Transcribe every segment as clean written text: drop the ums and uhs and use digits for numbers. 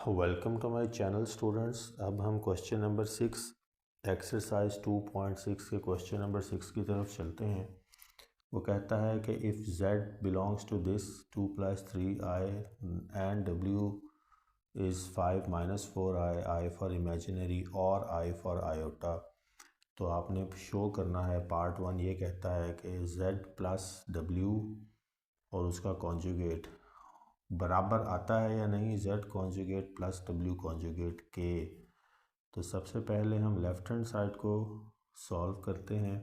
Welcome to my channel students. अब हम question number 6 exercise 2.6 के क्वेश्चन नंबर 6 की तरफ चलते हैं। वो कहता है कि if z belongs to this 2 + 3i and w is 5 - 4i, i for imaginary और i फॉर आयोटा। तो आपने शो करना है। पार्ट 1 ये कहता है कि z + w और उसका कॉन्जुगेट बराबर आता है या नहीं z कॉन्जुगेट + w कॉन्जुगेट के। तो सबसे पहले हम लेफ़्ट हैंड साइड को सॉल्व करते हैं,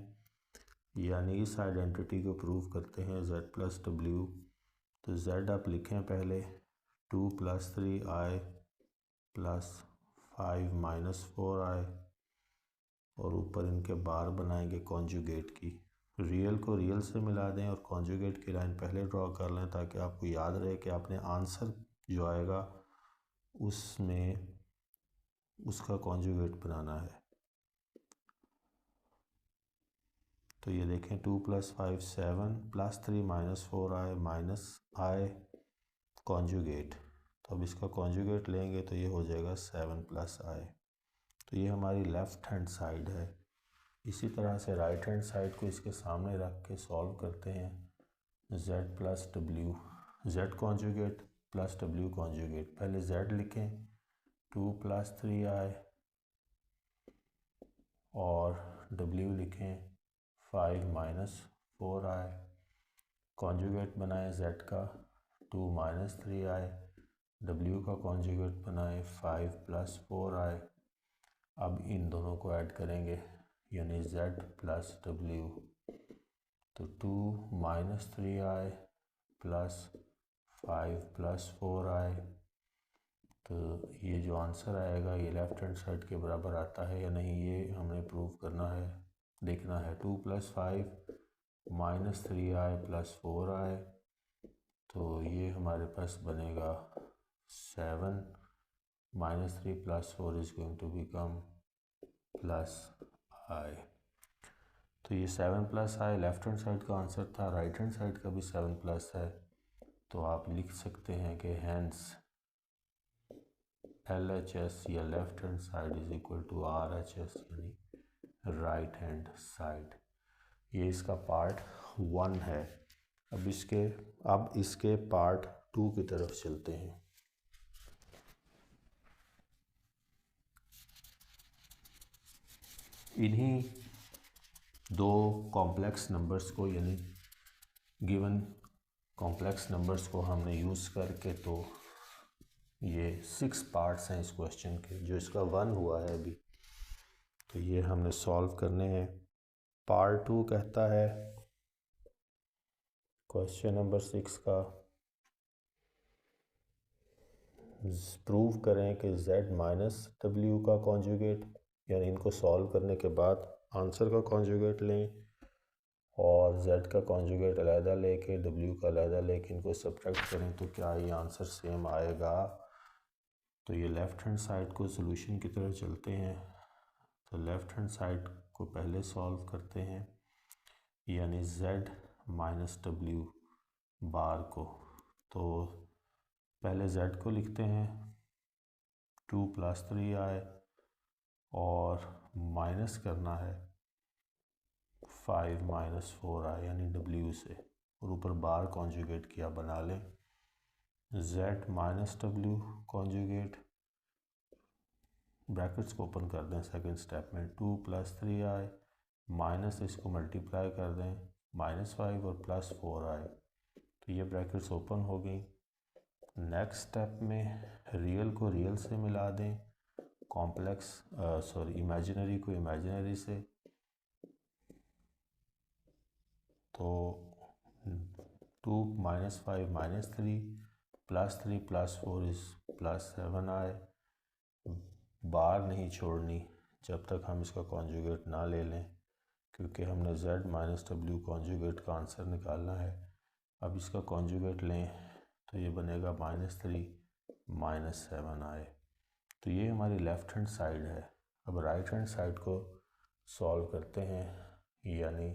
यानी इस आइडेंटिटी को प्रूव करते हैं z + w। तो z आप लिखें पहले 2 + 3i + 5 - 4i और ऊपर इनके बार बनाएंगे कॉन्जुगेट की। रियल को रियल से मिला दें और कॉन्जुगेट की लाइन पहले ड्रॉ कर लें ताकि आपको याद रहे कि आपने आंसर जो आएगा उसमें उसका कॉन्जुगेट बनाना है। तो ये देखें 2 + 5 7 + 3 - 4i - i कॉन्जुगेट। तो अब इसका कॉन्जुगेट लेंगे तो ये हो जाएगा 7 + i। तो ये हमारी लेफ़्ट हैंड साइड है। इसी तरह से राइट हैंड साइड को इसके सामने रख के सॉल्व करते हैं। z + w, z conjugate + w conjugate. पहले z लिखें 2 + 3i और w लिखें 5 - 4i। कॉन्जुगेट बनाएं z का 2 - 3i, w का कॉन्जुगेट बनाएं 5 + 4i। अब इन दोनों को ऐड करेंगे यानी z + w। तो 2 - 3i + 5 + 4i। तो ये जो आंसर आएगा ये लेफ़्ट हैंड साइड के बराबर आता है या नहीं, ये हमें प्रूव करना है, देखना है। 2 + 5 - 3i + 4i। तो ये हमारे पास बनेगा 7 - 3 + 4 is going to become +i। तो ये 7 + i लेफ़्ट हैंड साइड का आंसर था। राइट हैंड साइड का भी 7+ है। तो आप लिख सकते हैं कि हैंस LHS या left hand side is equal to RHS यानी राइट हैंड साइड। ये इसका पार्ट 1 है। अब इसके पार्ट 2 की तरफ चलते हैं। इन्हीं दो कॉम्प्लेक्स नंबर्स को यानी गिवन कॉम्प्लेक्स नंबर्स को हमने यूज़ करके, तो ये 6 पार्ट्स हैं इस क्वेश्चन के, जो इसका 1 हुआ है अभी। तो ये हमने सॉल्व करने हैं। पार्ट 2 कहता है क्वेश्चन नंबर 6 का, प्रूव करें कि z - w का कॉन्जुगेट, यानी इनको सॉल्व करने के बाद आंसर का कॉन्जुगेट लें और z का कॉन्जुगेट अलहदा लेके w का अलहदा लेके इनको सब्ट्रैक्ट करें तो क्या ये आंसर सेम आएगा। तो ये लेफ़्ट हैंड साइड को सॉल्यूशन की तरफ चलते हैं। तो लेफ़्ट हैंड साइड को पहले सॉल्व करते हैं, यानी z - w बार को। तो पहले z को लिखते हैं 2 + 3i और माइनस करना है 5 - 4i यानी w से, और ऊपर बार कॉन्जुगेट किया बना लें z - w कॉन्जुगेट, ब्रैकेट्स को ओपन कर दें सेकंड स्टेप में। 2 + 3i माइनस इसको मल्टीप्लाई कर दें -5 और +4i। तो ये ब्रैकेट्स ओपन हो गई। नेक्स्ट स्टेप में रियल को रियल से मिला दें, इमेजिनरी को इमेजिनरी से। तो 2 - 5 - 3 +3 + 4 इज़ +7i। बार नहीं छोड़नी जब तक हम इसका कॉन्जुगेट ना ले लें, क्योंकि हमने z - w कॉन्जुगेट का आंसर निकालना है। अब इसका कॉन्जुगेट लें तो ये बनेगा -3 - 7i। तो ये हमारी लेफ़्ट हैंड साइड है। अब राइट हैंड साइड को सॉल्व करते हैं, यानी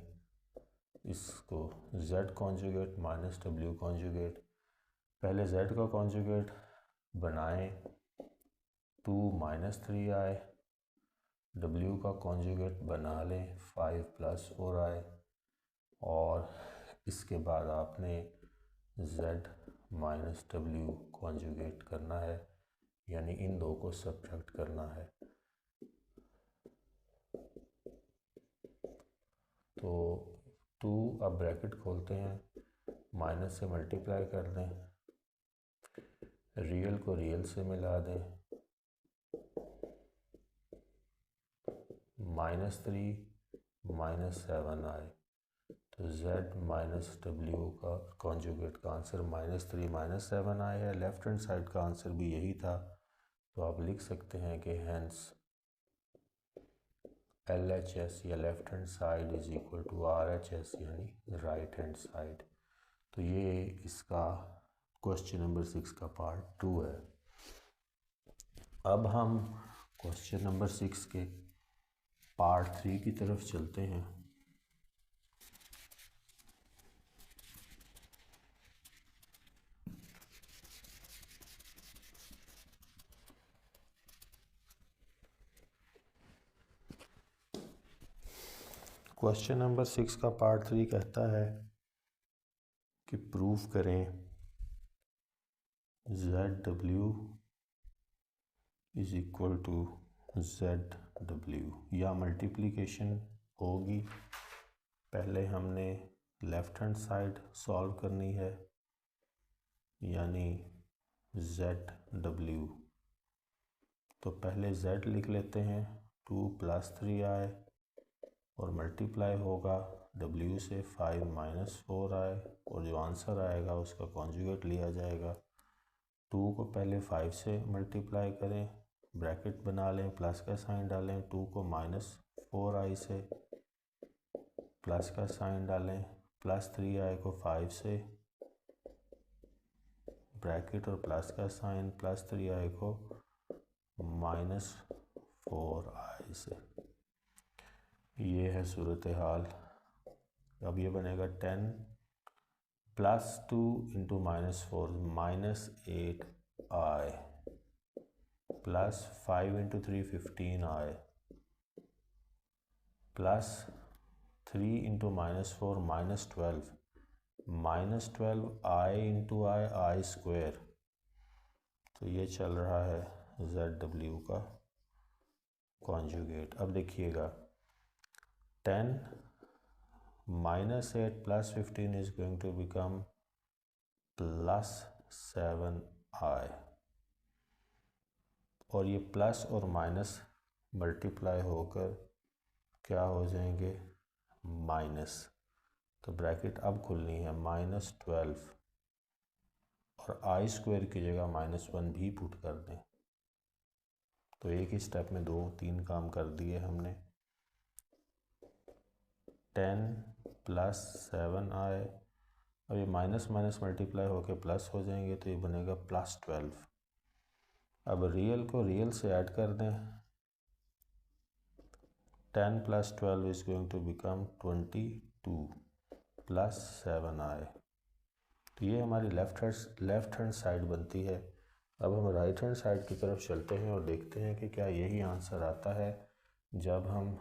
इसको z कॉन्जुगेट - w कॉन्जुगेट। पहले z का कॉन्जुगेट बनाएं 2 माइनस 3i, w का कॉन्जुगेट बना लें 5 प्लस 4i, और इसके बाद आपने z माइनस w कॉन्जुगेट करना है, यानी इन दो को सब्ट्रैक्ट करना है। तो 2, अब ब्रैकेट खोलते हैं, माइनस से मल्टीप्लाई कर दें, रियल को रियल से मिला दें, -3 माइनस 7i, तो z माइनस w का कॉन्जुगेट का आंसर -3 माइनस 7i है। लेफ्ट हैंड साइड का आंसर भी यही था, तो आप लिख सकते हैं कि हैंस LHS या left hand side is equal to RHS यानी राइट हैंड साइड। तो ये इसका क्वेश्चन नंबर 6 का पार्ट 2 है। अब हम क्वेश्चन नंबर 6 के पार्ट 3 की तरफ चलते हैं। क्वेश्चन नंबर 6 का पार्ट 3 कहता है कि प्रूव करें ZW is equal to ZW, या मल्टीप्लिकेशन होगी। पहले हमने लेफ्ट हैंड साइड सॉल्व करनी है, यानी ZW। तो पहले Z लिख लेते हैं, 2 प्लस 3i, और मल्टीप्लाई होगा W से 5 माइनस 4i, और जो आंसर आएगा उसका कॉन्जुगेट लिया जाएगा। 2 को पहले 5 से मल्टीप्लाई करें, ब्रैकेट बना लें, प्लस का साइन डालें, 2 को माइनस 4i से प्लस का साइन डालें, प्लस 3i को 5 से ब्रैकेट और प्लस का साइन, प्लस 3i को माइनस 4i से। ये है सूरत हाल। अब ये बनेगा 10 plus 2 into minus 4 -8i, plus 5 into 3 15i, plus 3 into minus 4 -12, -12i into i square. तो ये चल रहा है ZW का कॉन्जुगेट। अब देखिएगा 10 -8 plus 15 is going to become plus 7i, और ये प्लस और माइनस मल्टीप्लाई होकर क्या हो जाएंगे, माइनस। तो ब्रैकेट अब खुलनी है, -12, और आई स्क्वायर की जगह -1 भी पुट कर दें। तो एक ही स्टेप में 2-3 काम कर दिए हमने। 10 प्लस 7i, अब ये माइनस माइनस मल्टीप्लाई होकर प्लस हो जाएंगे, तो ये बनेगा प्लस 12। अब रियल को रियल से ऐड कर दें, 10 plus 12 is going to become 22 plus 7i। तो ये हमारी लेफ्ट हैंड साइड बनती है। अब हम राइट हैंड साइड की तरफ चलते हैं और देखते हैं कि क्या यही आंसर आता है जब हम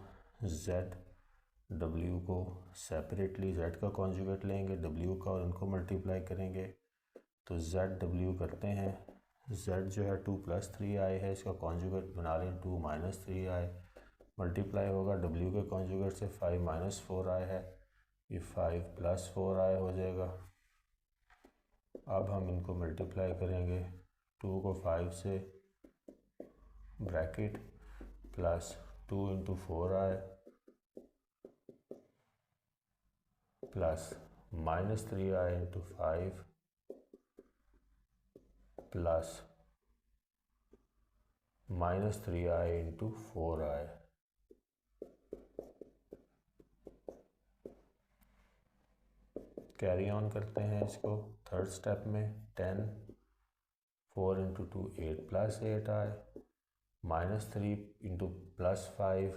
ZW को सेपरेटली, Z का कॉन्जुगेट लेंगे, W का, और इनको मल्टीप्लाई करेंगे। तो ZW करते हैं, Z जो है 2 प्लस 3i है, इसका कॉन्जुगेट बना लें 2 माइनस 3i, मल्टीप्लाई होगा W के कॉन्जुगेट से 5 माइनस 4i है, ये 5 प्लस 4i हो जाएगा। अब हम इनको मल्टीप्लाई करेंगे, 2 को 5 से bracket plus 2 into 4i plus minus 3i into 5 plus minus 3i into 4i। Carry on करते हैं इसको थर्ड स्टेप में। 10 4 into 2 8 plus 8i, minus 3 into plus 5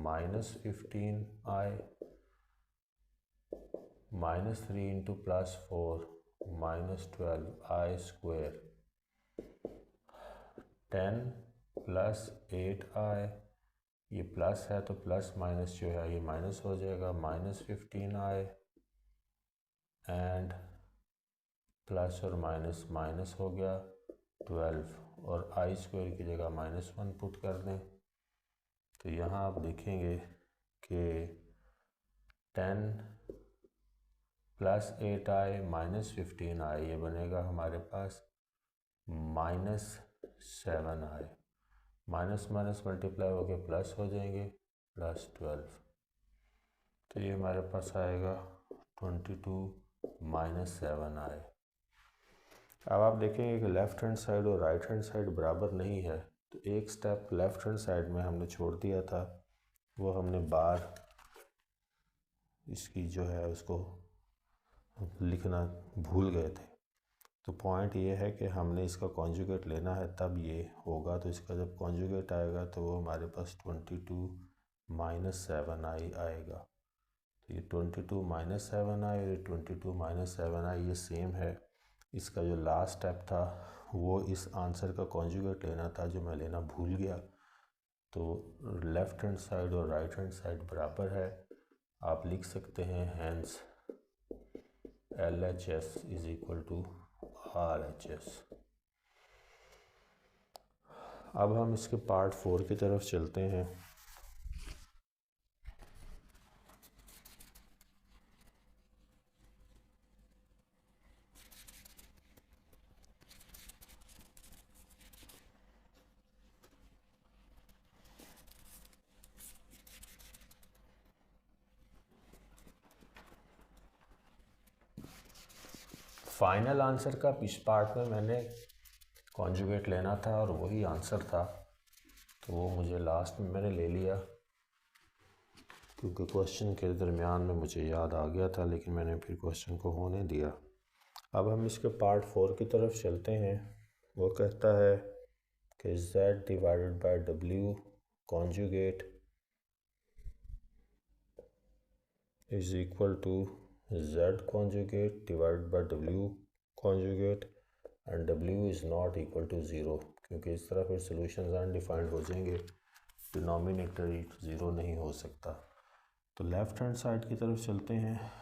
minus 15i, minus 3 into plus 4 minus 12i square. 10 plus 8i, ये plus है तो plus minus जो है ये माइनस हो जाएगा, माइनस 15i एंड प्लस और माइनस माइनस हो गया 12 और आई स्क्वायर की जगह -1 पुट कर दें तो यहाँ आप देखेंगे कि 10 प्लस 8i माइनस 15i ये बनेगा हमारे पास -7i, माइनस माइनस मल्टीप्लाई होकर प्लस हो जाएंगे प्लस 12, तो ये हमारे पास आएगा 22 माइनस 7i। अब आप देखेंगे कि लेफ़्ट हैंड साइड और राइट हैंड साइड बराबर नहीं है, तो एक स्टेप लेफ़्ट हैंड साइड में हमने छोड़ दिया था, वो हमने बार इसकी जो है उसको लिखना भूल गए थे। तो पॉइंट ये है कि हमने इसका कॉन्जुगेट लेना है तब ये होगा, तो इसका जब कॉन्जुगेट आएगा तो वो हमारे पास 22 माइनस 7i आएगा। तो ये 22 माइनस 7i और 22 माइनस 7i ये सेम है। इसका जो लास्ट स्टेप था वो इस आंसर का कॉन्जुगेट लेना था जो मैं लेना भूल गया। तो लेफ़्ट हैंड साइड और राइट हैंड साइड बराबर है, आप लिख सकते हैं hence LHS is equal to RHS। अब हम इसके पार्ट 4 की तरफ चलते हैं। फाइनल आंसर का इस पार्ट में मैंने कॉन्जुगेट लेना था और वही आंसर था, तो वो मुझे लास्ट में मैंने ले लिया क्योंकि क्वेश्चन के दरमियान में मुझे याद आ गया था, लेकिन मैंने फिर क्वेश्चन को होने दिया। अब हम इसके पार्ट 4 की तरफ चलते हैं। वो कहता है कि z divided by w conjugate is equal to z conjugate divided by w conjugate and w is not equal to 0, क्योंकि इस तरह फिर सॉल्यूशंस अनडिफाइंड हो जाएंगे, डिनोमिनेटर 0 नहीं हो सकता। तो लेफ़्ट हैंड साइड की तरफ चलते हैं,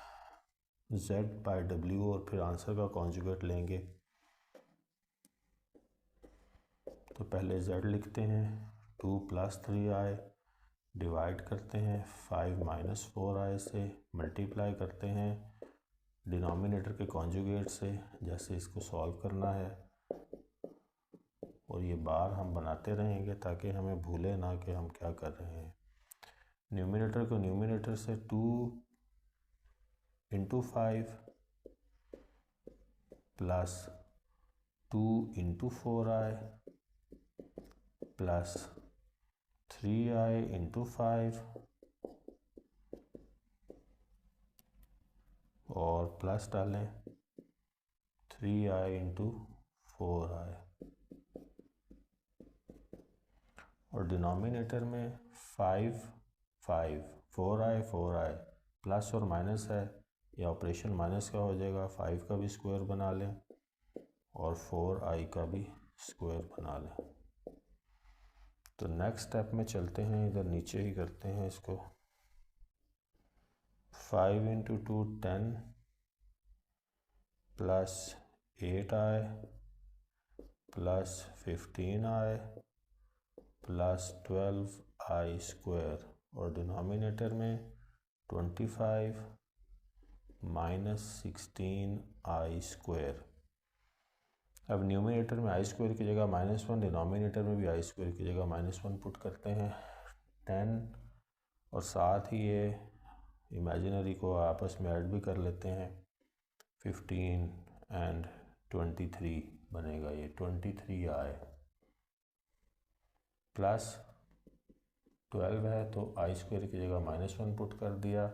z बाय w और फिर आंसर का कॉन्जुगेट लेंगे। तो पहले z लिखते हैं, 2 प्लस 3i डिवाइड करते हैं 5 माइनस 4i से, मल्टीप्लाई करते हैं डिनोमिनेटर के कॉन्जुगेट से, जैसे इसको सॉल्व करना है, और ये बार हम बनाते रहेंगे ताकि हमें भूले ना कि हम क्या कर रहे हैं। न्यूमिनेटर को न्यूमिनेटर से 2 into 5 plus 2 into 4i plus 3i into 5 और प्लस डालें 3i इंटू 4i और डिनोमिनेटर में 5 5 4i 4i प्लस और माइनस है, या ऑपरेशन माइनस का हो जाएगा, 5 का भी स्क्वायर बना लें और 4i का भी स्क्वायर बना लें। तो नेक्स्ट स्टेप में चलते हैं, इधर नीचे ही करते हैं इसको। 5 into 2 10 plus 8i plus 15i plus 12i square और डिनोमिनेटर में 25 माइनस 16i स्क्वायर। अब न्यूमिनेटर में आई स्क्वायर की जगह -1, डिनोमिनेटर में भी आई स्क्वायर की जगह -1 पुट करते हैं। 10 और साथ ही ये इमेजिनरी को आपस में ऐड भी कर लेते हैं, 15 एंड 23 बनेगा, ये 23i प्लस 12 है तो आई स्क्वायर की जगह -1 पुट कर दिया,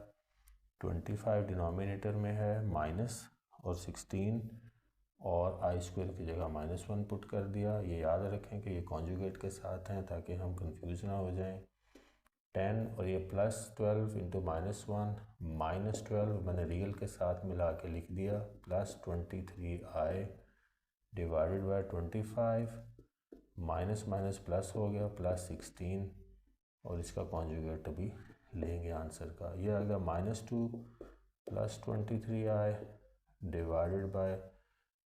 25 डिनोमिनेटर में है माइनस और 16 और आई स्क्वायर की जगह -1 पुट कर दिया। ये याद रखें कि ये कॉन्जुगेट के साथ हैं ताकि हम कंफ्यूज ना हो जाएं। 10 और ये प्लस 12 इंटू -1 -12 मैंने रियल के साथ मिला के लिख दिया, plus 23i divided by 25 minus minus plus हो गया, प्लस 16, और इसका कॉन्जुगेट अभी लेंगे आंसर का। ये आ गया -2 + 23i divided by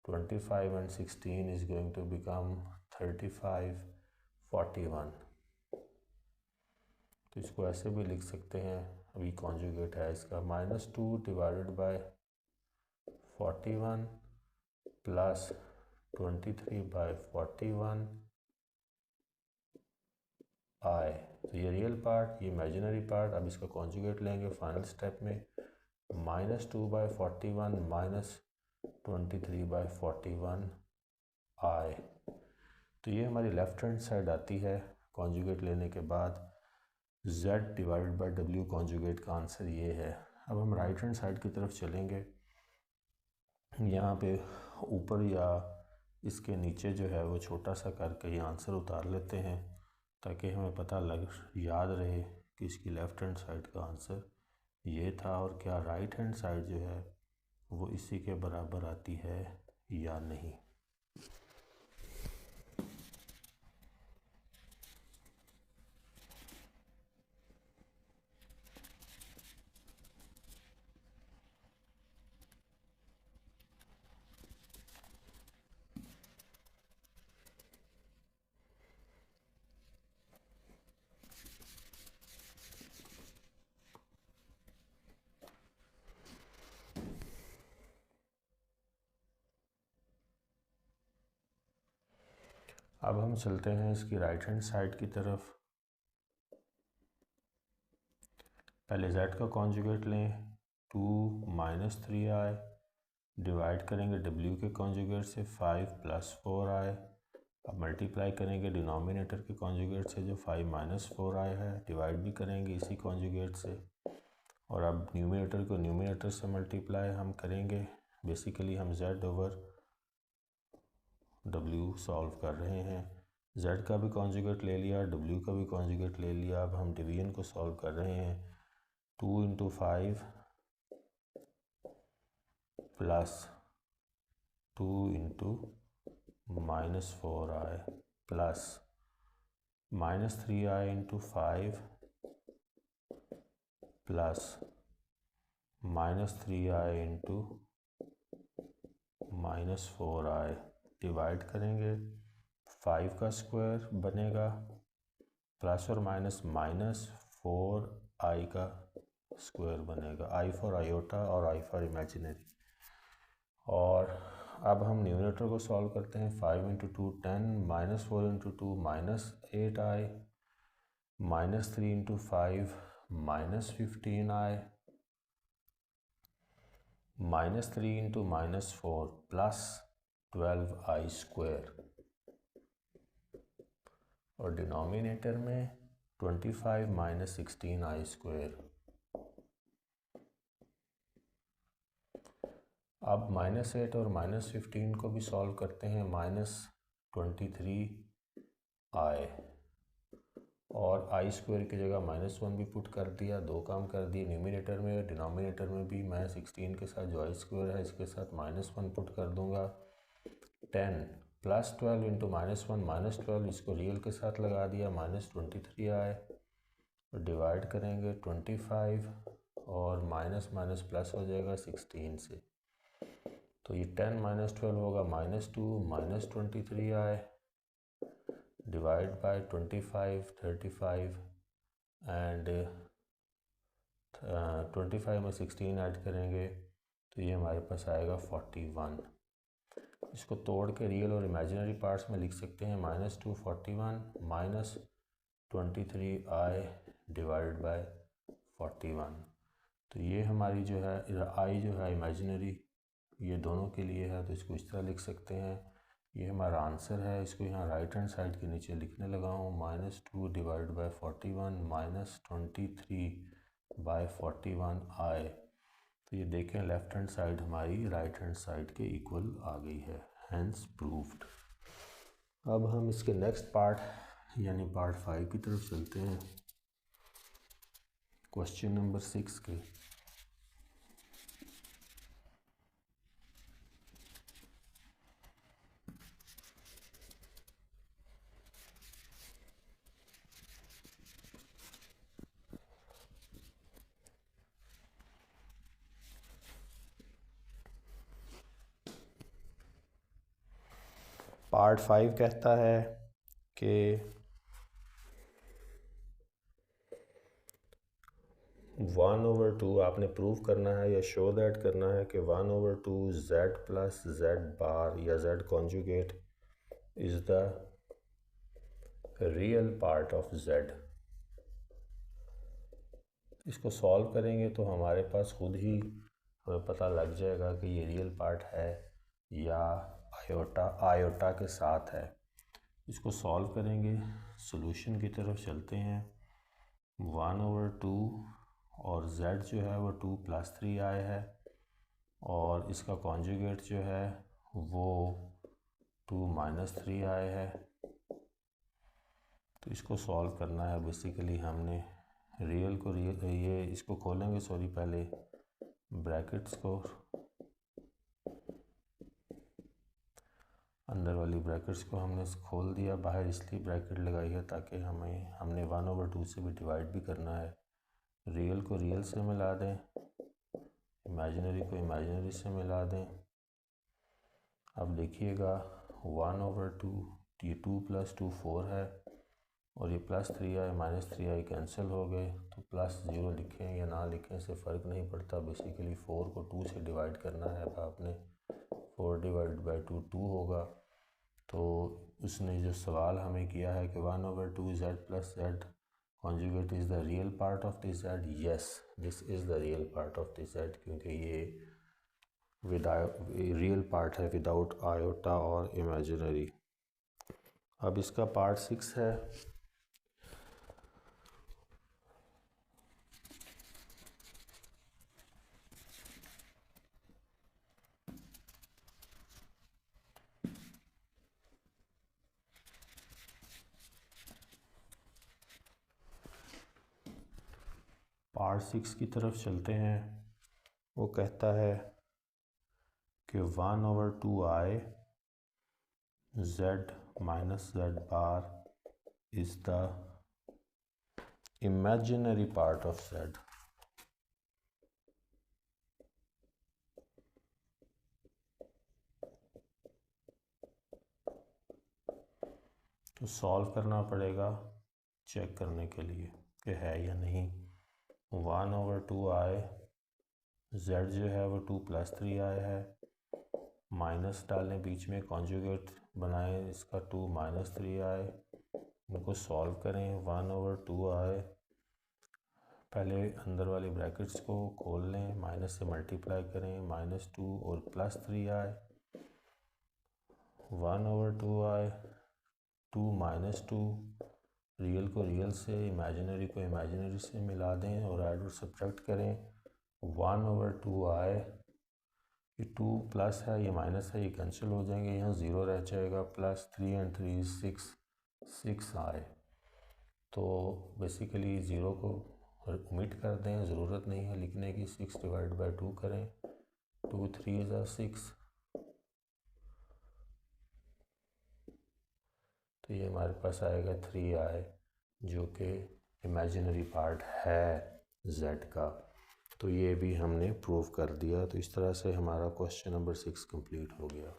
25 and 16 is going to become 35, 41। तो इसको ऐसे भी लिख सकते हैं, अभी कॉन्जुगेट है इसका, -2 डिवाइडेड बाय 41 प्लस 23/41 i। तो ये रियल पार्ट, ये इमेजिनरी पार्ट। अब इसका कॉन्जुगेट लेंगे फाइनल स्टेप में, -2/41 माइनस 23/41 i। तो ये हमारी लेफ़्ट हैंड साइड आती है कॉन्जुगेट लेने के बाद। z divided by w conjugate का आंसर ये है। अब हम राइट हैंड साइड की तरफ चलेंगे। यहाँ पे ऊपर या इसके नीचे जो है वो छोटा सा करके ये आंसर उतार लेते हैं, ताकि हमें पता याद रहे कि इसकी लेफ़्ट हैंड साइड का आंसर ये था, और क्या राइट हैंड साइड जो है वो इसी के बराबर आती है या नहीं। अब हम चलते हैं इसकी राइट हैंड साइड की तरफ। पहले z का कॉन्जुगेट लें, 2 - 3i डिवाइड करेंगे w के कॉन्जुगेट से 5 + 4i। अब मल्टीप्लाई करेंगे डिनोमिनेटर के कॉन्जुगेट से जो 5 - 4i है, डिवाइड भी करेंगे इसी कॉन्जुगेट से। और अब न्यूमिनेटर को न्यूमिनेटर से मल्टीप्लाई हम करेंगे। बेसिकली हम z ओवर w सॉल्व कर रहे हैं। z का भी कॉन्जुगेट ले लिया, w का भी कॉन्जुगेट ले लिया। अब हम डिवीजन को सॉल्व कर रहे हैं। 2 × 5 plus 2 × -4i plus -3i × 5 plus -3i × -4i divide करेंगे। 5 का स्क्वायर बनेगा प्लस और माइनस -4i का स्क्वायर बनेगा। i फॉर आयोटा और i फॉर इमेजिनरी। और अब हम न्यूमरेटर को सॉल्व करते हैं। 5 × 2 10, -4 × 2 -8i, -3 × 5 -15i, -3 × -4 plus 12i square, और डिनोमिनेटर में 25 - 16i स्क्वायर। अब -8 और -15 को भी सॉल्व करते हैं। -23i और i स्क्वायर की जगह -1 भी पुट कर दिया, दो काम कर दिए न्यूमिनेटर में और डिनोमिनेटर में भी। मैं 16 के साथ जो i स्क्वायर है इसके साथ -1 पुट कर दूंगा। 10 + 12 × -1 -12, इसको रियल के साथ लगा दिया, -23i और डिवाइड करेंगे 25 और माइनस माइनस प्लस हो जाएगा 16 से। तो ये 10 - 12 होगा -2 -23i डिवाइड बाय 25 35 एंड 25 में 16 ऐड करेंगे तो ये हमारे पास आएगा 41। इसको तोड़ के रियल और इमेजिनरी पार्ट्स में लिख सकते हैं। -2 41 -23i डिवाइड बाय 41। तो ये हमारी जो है i जो है इमेजिनरी, ये दोनों के लिए है, तो इसको इस तरह लिख सकते हैं। ये हमारा आंसर है। इसको यहाँ राइट हैंड साइड के नीचे लिखने लगा हूँ। -2 डिवाइड बाय 41 -23/41i। तो ये देखें लेफ़्ट हैंड साइड हमारी राइट हैंड साइड के इक्वल आ गई है, हैंस प्रूव्ड। अब हम इसके नेक्स्ट पार्ट यानी पार्ट 5 की तरफ चलते हैं, क्वेश्चन नंबर 6 के। पार्ट 5 कहता है कि 1/2 आपने प्रूव करना है या शो दैट करना है कि 1/2 z प्लस z बार या z conjugate is the real part of z। इसको सॉल्व करेंगे तो हमारे पास खुद ही हमें पता लग जाएगा कि ये रियल पार्ट है या आयोटा के साथ है। इसको सॉल्व करेंगे, सॉल्यूशन की तरफ चलते हैं। 1/2 और z जो है वो 2 + 3i है और इसका कॉन्जुगेट जो है वो 2 - 3i है। तो इसको सॉल्व करना है। बेसिकली हमने रियल को ये इसको खोलेंगे, सॉरी पहले ब्रैकेट्स को, अंदर वाली ब्रैकेट्स को हमने खोल दिया, बाहर इसलिए ब्रैकेट लगाई है ताकि हमने 1/2 से भी डिवाइड भी करना है। रियल को रियल से मिला दें, इमेजिनरी को इमेजिनरी से मिला दें। अब देखिएगा 1/2, ये 2 + 2 4 है और ये +3i - 3i कैंसिल हो गए, तो +0 लिखें या ना लिखें से फ़र्क नहीं पड़ता। बेसिकली 4 को 2 से डिवाइड करना है। अब आपने 4 / 2 2 होगा। तो उसने जो सवाल हमें किया है कि 1/2 z + z conjugate is the real part of this z। Yes, this is the real part of this z, क्योंकि ये रियल पार्ट है विदाउट आयोटा और इमेजिनरी। अब इसका पार्ट 6 है। पार्ट 6 की तरफ चलते हैं। वो कहता है कि 1/2i z - z bar is the imaginary part of z। तो सॉल्व करना पड़ेगा चेक करने के लिए कि है या नहीं। 1/2i z जो है वो 2 + 3i है, माइनस डालें बीच में, कॉन्जुगेट बनाएं इसका 2 - 3i। इनको सॉल्व करें। 1/2i, पहले अंदर वाली ब्रैकेट्स को खोल लें, माइनस से मल्टीप्लाई करें, -2 और +3i। 1/2i 2 - 2, रियल को रियल से, इमेजिनरी को इमेजिनरी से मिला दें और ऐड और सब्ट्रैक्ट करें। 1/2i, ये 2 प्लस है, ये माइनस है, ये कैंसिल हो जाएंगे, यहाँ 0 रह जाएगा। +3 × 3 = 6i। तो बेसिकली 0 को ओमिट कर दें, ज़रूरत नहीं है लिखने की। 6 / 2 करें, 2 × 3 = 6। तो ये हमारे पास आएगा 3i, जो कि इमेजिनरी पार्ट है z का। तो ये भी हमने प्रूव कर दिया। तो इस तरह से हमारा क्वेश्चन नंबर 6 कंप्लीट हो गया।